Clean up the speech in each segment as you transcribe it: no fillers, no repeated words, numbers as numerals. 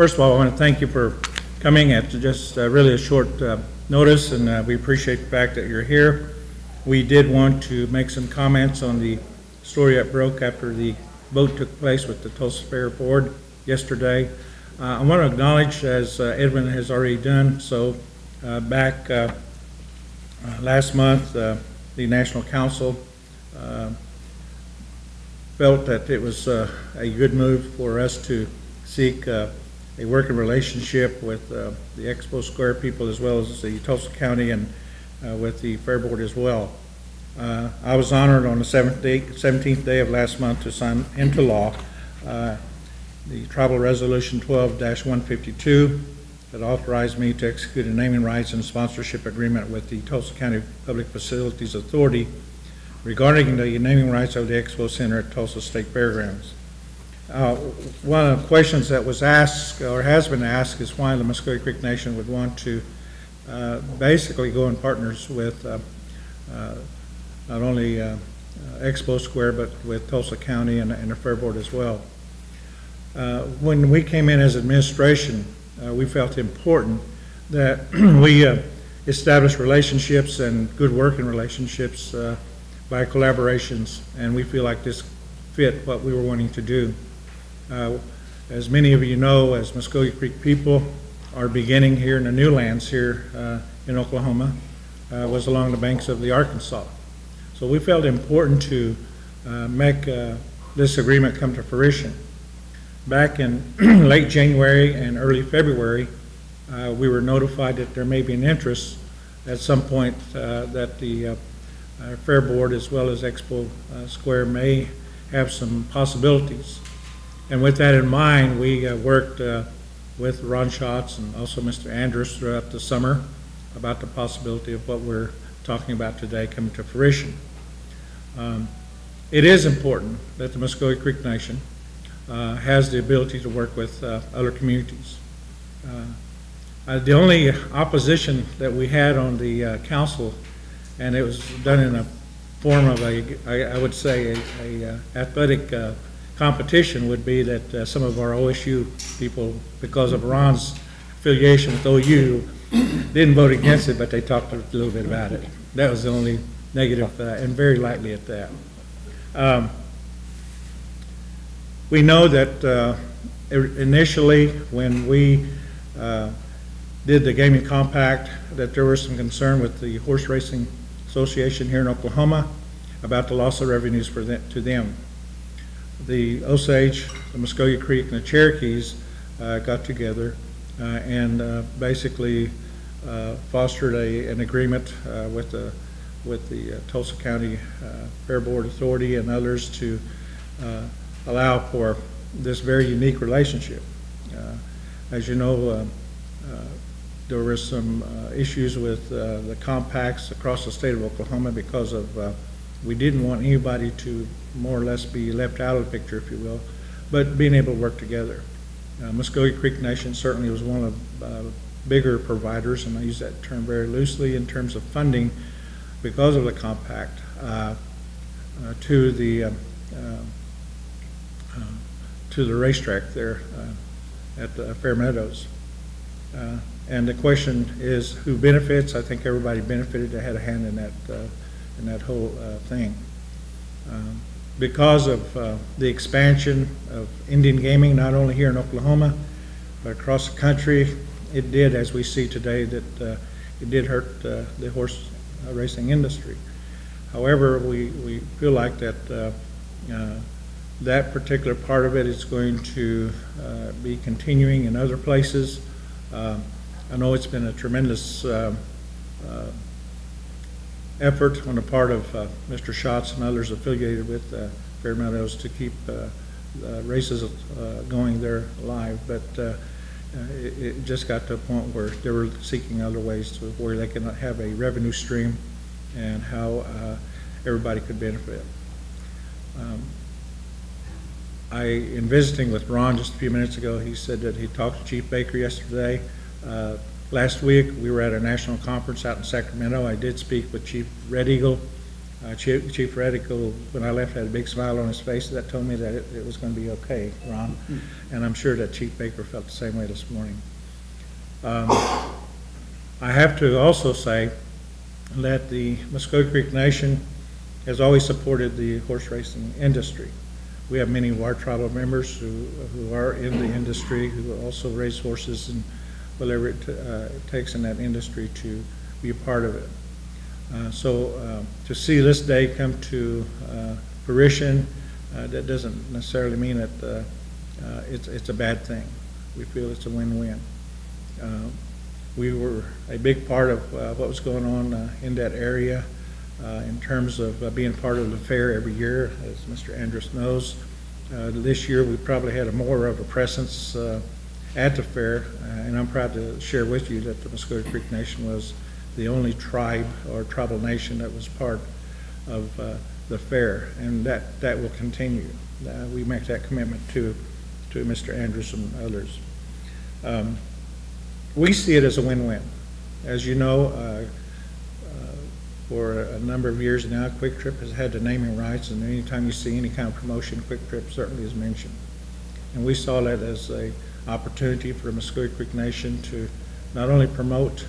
First of all, I want to thank you for coming at just really a short notice, and we appreciate the fact that you're here. We did want to make some comments on the story that broke after the vote took place with the Tulsa Fair Board yesterday. I want to acknowledge, as Edwin has already done, so back last month, the National Council felt that it was a good move for us to seek a working relationship with the Expo Square people, as well as the Tulsa County, and with the Fair Board as well. I was honored on the 17th day of last month to sign into law the Tribal Resolution 12-152 that authorized me to execute a naming rights and sponsorship agreement with the Tulsa County Public Facilities Authority regarding the naming rights of the Expo Center at Tulsa State Fairgrounds. One of the questions that was asked, or has been asked, is why the Muscogee Creek Nation would want to basically go in partners with not only Expo Square, but with Tulsa County and the Fair Board as well. When we came in as administration, we felt important that we establish relationships and good working relationships by collaborations, and we feel like this fit what we were wanting to do. As many of you know, as Muscogee Creek people, our beginning here in the new lands here in Oklahoma was along the banks of the Arkansas. So we felt important to make this agreement come to fruition. Back in late January and early February, we were notified that there may be an interest at some point that the Fair Board as well as Expo Square may have some possibilities. And with that in mind, we worked with Ron Schatz and also Mr. Andrews throughout the summer about the possibility of what we're talking about today coming to fruition. It is important that the Muscogee Creek Nation has the ability to work with other communities. The only opposition that we had on the council, and it was done in a form of I would say a athletic competition, would be that some of our OSU people, because of Ron's affiliation with OU, didn't vote against it, but they talked a little bit about it. That was the only negative, and very lightly at that. We know that initially when we did the gaming compact, that there was some concern with the Horse Racing Association here in Oklahoma about the loss of revenues to them. The Osage, the Muscogee Creek, and the Cherokees got together and basically fostered an agreement with the Tulsa County Fair Board Authority and others to allow for this very unique relationship. As you know, there were some issues with the compacts across the state of Oklahoma because of we didn't want anybody to more or less be left out of the picture, if you will, but being able to work together. Muscogee Creek Nation certainly was one of bigger providers, and I use that term very loosely in terms of funding because of the compact to the racetrack there at the Fair Meadows. And the question is, who benefits? I think everybody benefited that had a hand in that whole thing. Because of the expansion of Indian gaming, not only here in Oklahoma, but across the country, it did, as we see today, that it did hurt the horse racing industry. However, we feel like that that particular part of it is going to be continuing in other places. I know it's been a tremendous effort on the part of Mr. Schatz and others affiliated with Fair Meadows to keep races going there live, but it just got to a point where they were seeking other ways to where they can have a revenue stream and how everybody could benefit. In visiting with Ron just a few minutes ago, he said that he talked to Chief Baker yesterday. Last week we were at a national conference out in Sacramento. I did speak with Chief Red Eagle Chief Redico, when I left, had a big smile on his face. That told me that it was going to be okay, Ron. And I'm sure that Chief Baker felt the same way this morning. I have to also say that the Muscogee Creek Nation has always supported the horse racing industry. We have many of our tribal members who are in the industry, who also raise horses and whatever it takes in that industry to be a part of it. So to see this day come to fruition, that doesn't necessarily mean that it's a bad thing. We feel it's a win-win. We were a big part of what was going on in that area in terms of being part of the fair every year, as Mr. Andrus knows. This year we probably had more of a presence at the fair, and I'm proud to share with you that the Muscogee Creek Nation was the only tribe or tribal nation that was part of the fair, and that will continue. We make that commitment to Mr. Andrus and others. We see it as a win-win. As you know, for a number of years now, Quick Trip has had the naming rights, and anytime you see any kind of promotion, Quick Trip certainly is mentioned. And we saw that as an opportunity for the Muscogee Creek Nation to not only promote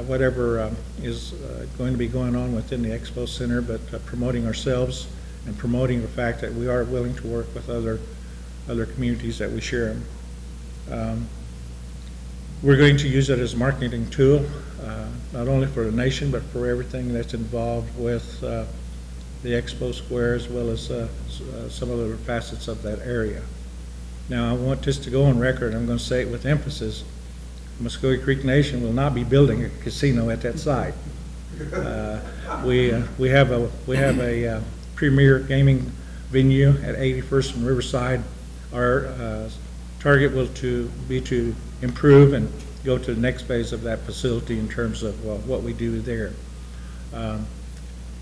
whatever is going to be going on within the Expo Center, but promoting ourselves and promoting the fact that we are willing to work with other communities that we share them. We're going to use it as a marketing tool, not only for the nation, but for everything that's involved with the Expo Square, as well as some other facets of that area. Now, I want this to go on record. I'm going to say it with emphasis. Muscogee Creek Nation will not be building a casino at that site. We have a premier gaming venue at 81st and Riverside. Our target will be to improve and go to the next phase of that facility in terms of what we do there.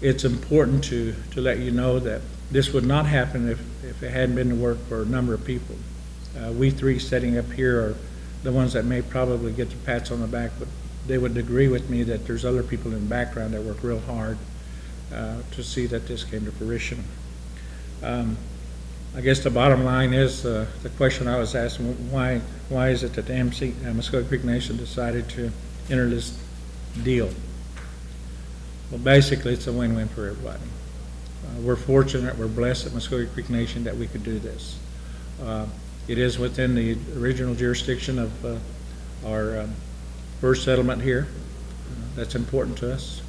It's important to let you know that this would not happen if it hadn't been to work for a number of people. We three sitting up here are the ones that may probably get the pats on the back, but they would agree with me that there's other people in the background that work real hard to see that this came to fruition. I guess the bottom line is the question I was asking, why is it that the Muscogee Creek Nation decided to enter this deal? Well, basically it's a win-win for everybody. We're fortunate, we're blessed at Muscogee Creek Nation that we could do this. It is within the original jurisdiction of our first settlement here. That's important to us.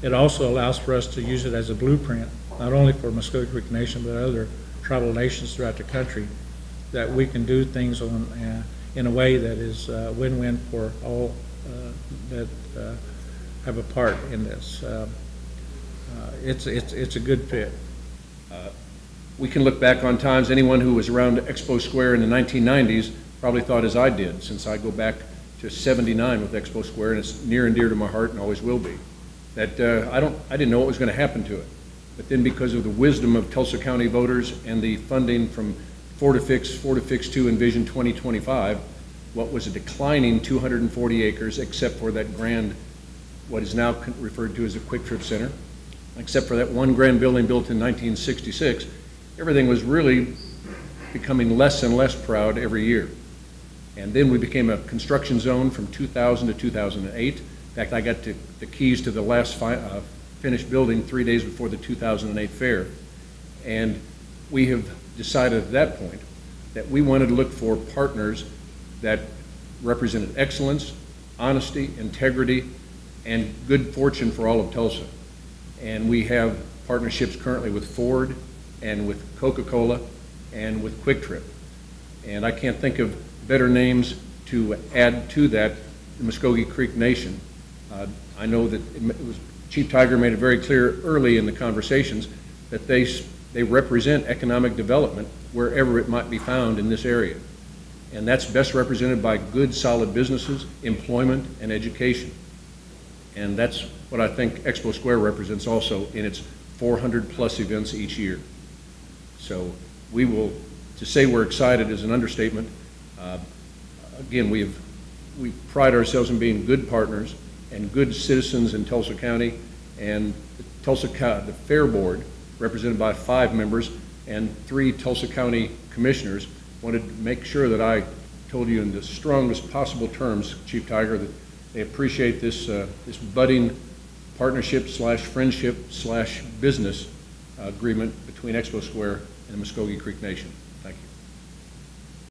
It also allows for us to use it as a blueprint, not only for Muscogee Creek Nation, but other tribal nations throughout the country, that we can do things in a way that is win-win for all that have a part in this. It's a good fit. We can look back on times, anyone who was around Expo Square in the 1990s probably thought as I did, since I go back to '79 with Expo Square, and it's near and dear to my heart and always will be, that I didn't know what was going to happen to it. But then because of the wisdom of Tulsa County voters and the funding from 4 to Fix 2 and Vision 2025, what was a declining 240 acres, except for that grand, what is now referred to as a Quick Trip Center, except for that one grand building built in 1966, everything was really becoming less and less proud every year. And then we became a construction zone from 2000 to 2008. In fact, I got the keys to the last finished building 3 days before the 2008 fair. And we have decided at that point that we wanted to look for partners that represented excellence, honesty, integrity, and good fortune for all of Tulsa. And we have partnerships currently with Ford and with Coca-Cola and with Quick Trip. And I can't think of better names to add to that, the Muscogee Creek Nation. I know that Chief Tiger made it very clear early in the conversations that they represent economic development wherever it might be found in this area. And that's best represented by good, solid businesses, employment, and education. And that's what I think Expo Square represents also in its 400+ events each year. So to say we're excited is an understatement. Again, we pride ourselves in being good partners and good citizens in Tulsa County, And the Fair Board, represented by 5 members, and 3 Tulsa County Commissioners, wanted to make sure that I told you in the strongest possible terms, Chief Tiger, that they appreciate this, this budding partnership / friendship / business agreement between Expo Square and the Muscogee Creek Nation. Thank you.